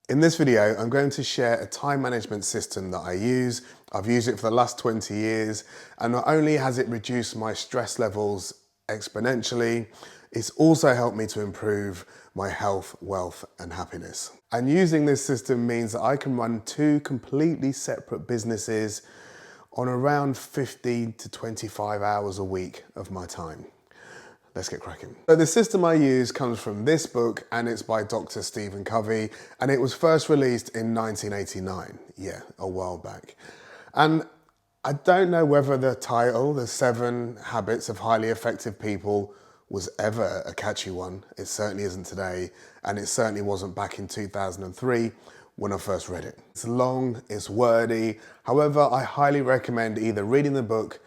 In this video, I'm going to share a time management system that I use. I've used it for the last 20 years, and not only has it reduced my stress levels exponentially, it's also helped me to improve my health, wealth, and happiness. And using this system means that I can run two completely separate businesses on around 15 to 25 hours a week of my time. Let's get cracking. So the system I use comes from this book, and it's by Dr. Stephen Covey, and it was first released in 1989. Yeah, a while back. And I don't know whether the title, The 7 Habits of Highly Effective People, was ever a catchy one. It certainly isn't today, and it certainly wasn't back in 2003 when I first read it. It's long, it's wordy. However, I highly recommend either reading the book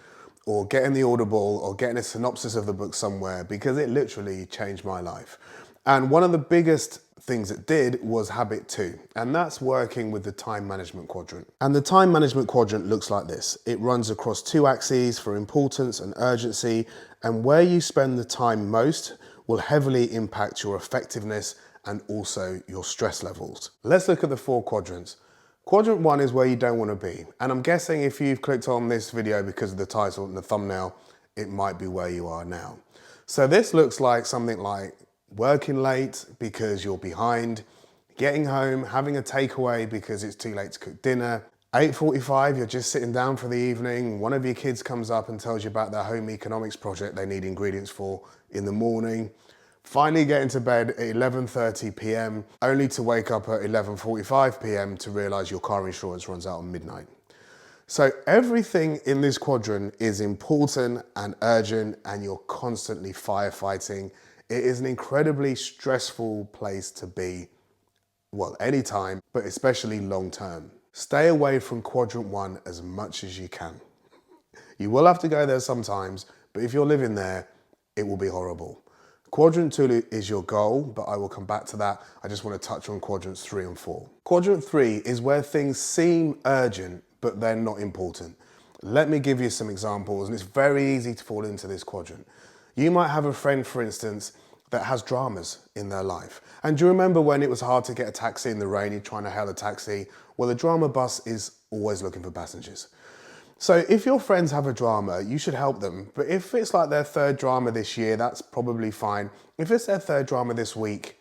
or getting the Audible or getting a synopsis of the book somewhere, because it literally changed my life. And one of the biggest things it did was habit 2, and that's working with the time management quadrant. And the time management quadrant looks like this. It runs across 2 axes for importance and urgency, and where you spend the time most will heavily impact your effectiveness and also your stress levels. Let's look at the 4 quadrants. Quadrant 1 is where you don't want to be. And I'm guessing if you've clicked on this video because of the title and the thumbnail, it might be where you are now. So this looks like something like working late because you're behind, getting home, having a takeaway because it's too late to cook dinner. 8:45, you're just sitting down for the evening. One of your kids comes up and tells you about their home economics project they need ingredients for in the morning. Finally getting to bed at 11:30 p.m, only to wake up at 11:45 p.m. to realize your car insurance runs out on midnight. So everything in this quadrant is important and urgent, and you're constantly firefighting. It is an incredibly stressful place to be, well, anytime, but especially long term. Stay away from quadrant 1 as much as you can. You will have to go there sometimes, but if you're living there, it will be horrible. Quadrant 2 is your goal, but I will come back to that. I just want to touch on quadrants 3 and 4. Quadrant 3 is where things seem urgent, but they're not important. Let me give you some examples, and it's very easy to fall into this quadrant. You might have a friend, for instance, that has dramas in their life. And do you remember when it was hard to get a taxi in the rain, you're trying to hail a taxi? Well, the drama bus is always looking for passengers. So if your friends have a drama, you should help them. But if it's like their 3rd drama this year, that's probably fine. If it's their 3rd drama this week,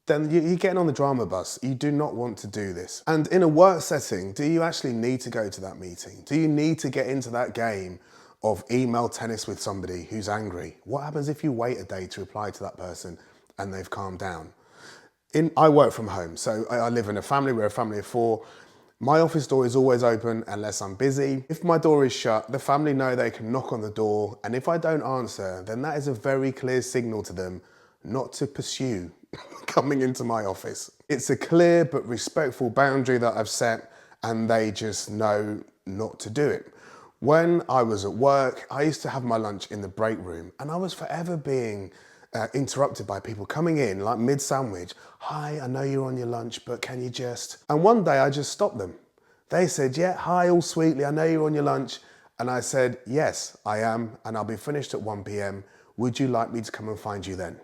then you're getting on the drama bus. You do not want to do this. And in a work setting, do you actually need to go to that meeting? Do you need to get into that game of email tennis with somebody who's angry? What happens if you wait a day to reply to that person and they've calmed down? I work from home, so I live in a family. We're a family of 4. My office door is always open unless I'm busy. If my door is shut, the family know they can knock on the door, and if I don't answer, then that is a very clear signal to them not to pursue coming into my office. It's a clear but respectful boundary that I've set, and they just know not to do it. When I was at work, I used to have my lunch in the break room, and I was forever being interrupted by people coming in like mid-sandwich. Hi, I know you're on your lunch, but can you just... And one day I just stopped them. They said, yeah, hi, all sweetly, I know you're on your lunch. And I said, yes, I am, and I'll be finished at 1 p.m. Would you like me to come and find you then?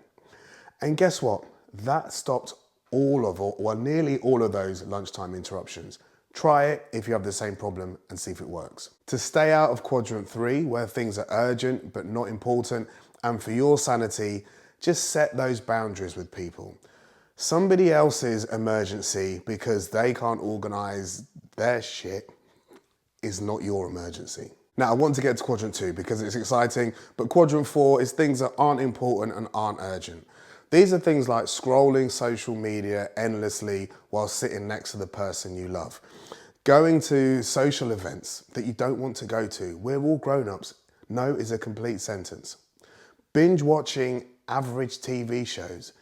And guess what? That stopped nearly all of those lunchtime interruptions. Try it if you have the same problem and see if it works. To stay out of quadrant 3, where things are urgent but not important, and for your sanity, just set those boundaries with people. Somebody else's emergency because they can't organize their shit is not your emergency. Now, I want to get to quadrant 2 because it's exciting, but quadrant 4 is things that aren't important and aren't urgent. These are things like scrolling social media endlessly while sitting next to the person you love. Going to social events that you don't want to go to. We're all grown-ups. No is a complete sentence. Binge watching average TV shows.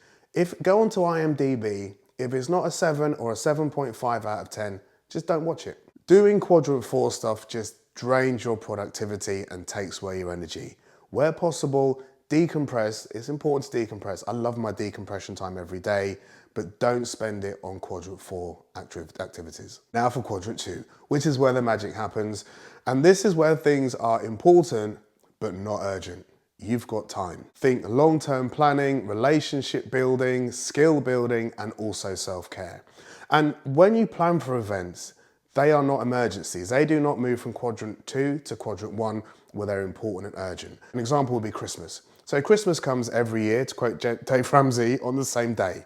Go onto IMDb, if it's not a 7 or a 7.5 out of 10, just don't watch it. Doing quadrant 4 stuff just drains your productivity and takes away your energy. Where possible, decompress. It's important to decompress. I love my decompression time every day, but don't spend it on quadrant 4 activities. Now for quadrant 2, which is where the magic happens. And this is where things are important, but not urgent. You've got time. Think long-term planning, relationship building, skill building, and also self-care. And when you plan for events, they are not emergencies. They do not move from quadrant 2 to quadrant 1 where they're important and urgent. An example would be Christmas. So Christmas comes every year, to quote Dave Ramsey, on the same day.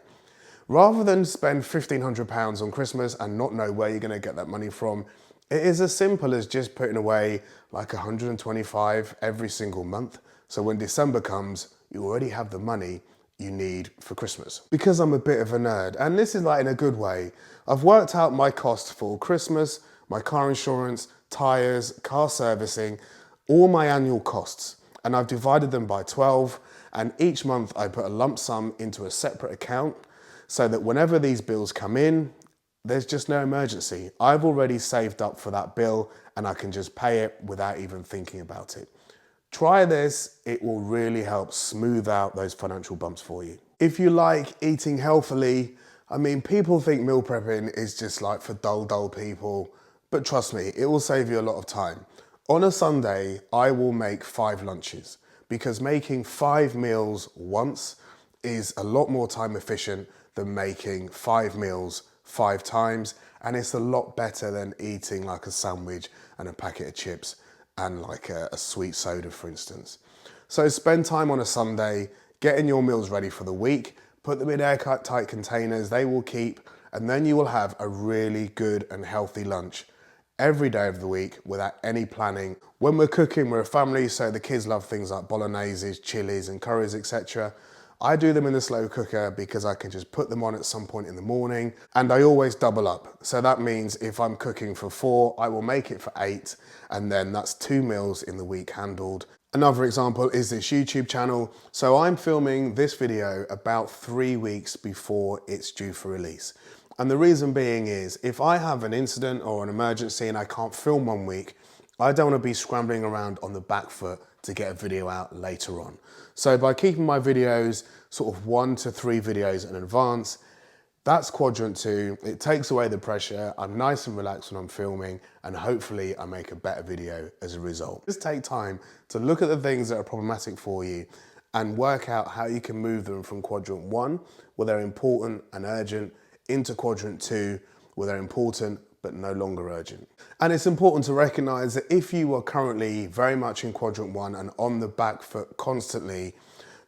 Rather than spend £1,500 on Christmas and not know where you're going to get that money from, it is as simple as just putting away like 125 every single month. So when December comes, you already have the money you need for Christmas. Because I'm a bit of a nerd, and this is like in a good way, I've worked out my cost for Christmas, my car insurance, tyres, car servicing, all my annual costs, and I've divided them by 12, and each month I put a lump sum into a separate account so that whenever these bills come in, there's just no emergency. I've already saved up for that bill and I can just pay it without even thinking about it. Try this, it will really help smooth out those financial bumps for you. If you like eating healthily, I mean, people think meal prepping is just like for dull people, but trust me, it will save you a lot of time. On a Sunday, I will make 5 lunches because making 5 meals once is a lot more time efficient than making 5 meals 5 times, and it's a lot better than eating like a sandwich and a packet of chips and like a sweet soda, for instance. So spend time on a Sunday, getting your meals ready for the week, put them in airtight containers, they will keep, and then you will have a really good and healthy lunch every day of the week without any planning. When we're cooking, we're a family, so the kids love things like bolognese, chilies and curries, etc. I do them in the slow cooker because I can just put them on at some point in the morning, and I always double up. So that means if I'm cooking for 4, I will make it for 8, and then that's 2 meals in the week handled. Another example is this YouTube channel. So I'm filming this video about 3 weeks before it's due for release. And the reason being is if I have an incident or an emergency and I can't film 1 week, I don't want to be scrambling around on the back foot to get a video out later on. So by keeping my videos sort of 1 to 3 videos in advance, that's quadrant 2. It takes away the pressure. I'm nice and relaxed when I'm filming, and hopefully I make a better video as a result. Just take time to look at the things that are problematic for you and work out how you can move them from quadrant 1, where they're important and urgent, into quadrant 2, where they're important but no longer urgent. And it's important to recognize that if you are currently very much in quadrant 1 and on the back foot constantly,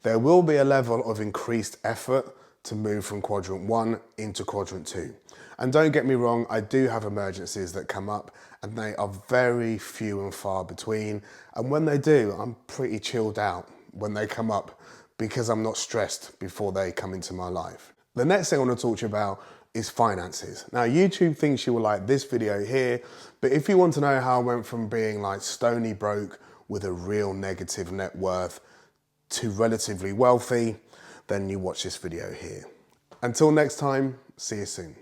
there will be a level of increased effort to move from quadrant 1 into quadrant 2. And don't get me wrong, I do have emergencies that come up, and they are very few and far between. And when they do, I'm pretty chilled out when they come up because I'm not stressed before they come into my life. The next thing I want to talk to you about is finances. Now, YouTube thinks you will like this video here, but if you want to know how I went from being like stony broke with a real negative net worth to relatively wealthy, then you watch this video here. Until next time, see you soon.